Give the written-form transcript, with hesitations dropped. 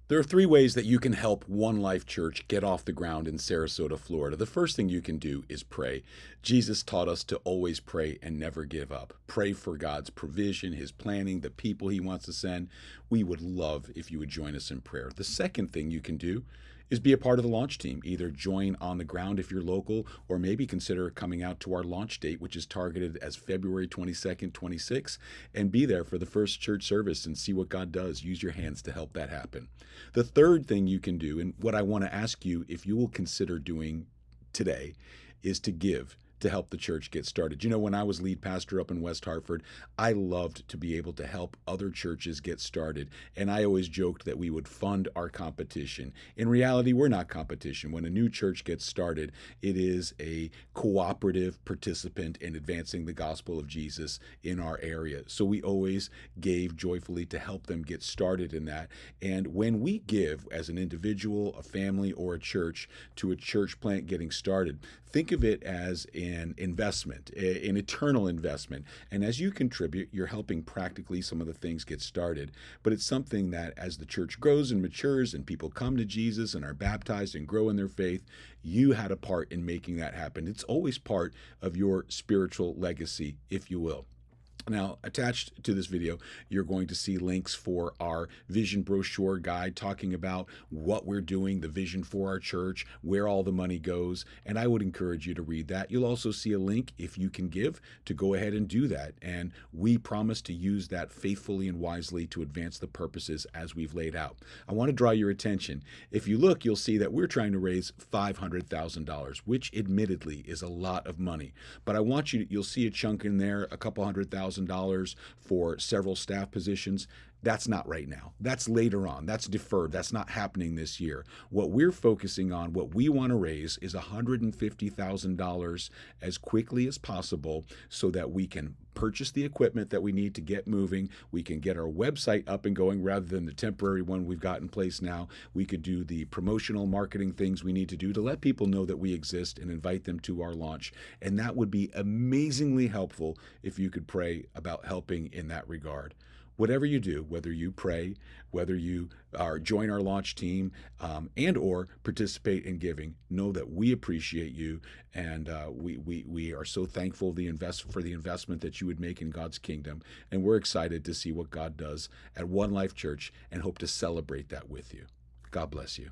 There are three ways that you can help One Life Church get off the ground in Sarasota, Florida. The first thing you can do is pray. Jesus taught us to always pray and never give up. Pray for God's provision, His planning, the people He wants to send. We would love if you would join us in prayer. The second thing you can do is be a part of the launch team. Either join on the ground if you're local, or maybe consider coming out to our launch date, which is targeted as February 22nd, 26, and be there for the first church service and see what God does. Use your hands to help that happen. The third thing you can do, and what I want to ask you if you will consider doing today, is to give to help the church get started. You know, when I was lead pastor up in West Hartford, I loved to be able to help other churches get started. And I always joked that we would fund our competition. In reality, we're not competition. When a new church gets started, it is a cooperative participant in advancing the gospel of Jesus in our area. So we always gave joyfully to help them get started in that. And when we give as an individual, a family, or a church to a church plant getting started, think of it as an investment, an eternal investment. And as you contribute, you're helping practically some of the things get started. But it's something that as the church grows and matures and people come to Jesus and are baptized and grow in their faith, you had a part in making that happen. It's always part of your spiritual legacy, if you will. Now, attached to this video, you're going to see links for our vision brochure guide talking about what we're doing, the vision for our church, where all the money goes, and I would encourage you to read that. You'll also see a link, if you can give, to go ahead and do that, and we promise to use that faithfully and wisely to advance the purposes as we've laid out. I want to draw your attention. If you look, you'll see that we're trying to raise $500,000, which admittedly is a lot of money, but I want you'll see a chunk in there, a couple $100,000 for several staff positions. That's not right now. That's later on. That's deferred. That's not happening this year. What we're focusing on, what we want to raise, is $150,000 as quickly as possible so that we can purchase the equipment that we need to get moving. We can get our website up and going rather than the temporary one we've got in place now. We could do the promotional marketing things we need to do to let people know that we exist and invite them to our launch. And that would be amazingly helpful if you could pray about helping in that regard. Whatever you do, whether you pray, whether you join our launch team, and or participate in giving, know that we appreciate you, and we are so thankful for the investment that you would make in God's kingdom, and we're excited to see what God does at One Life Church and hope to celebrate that with you. God bless you.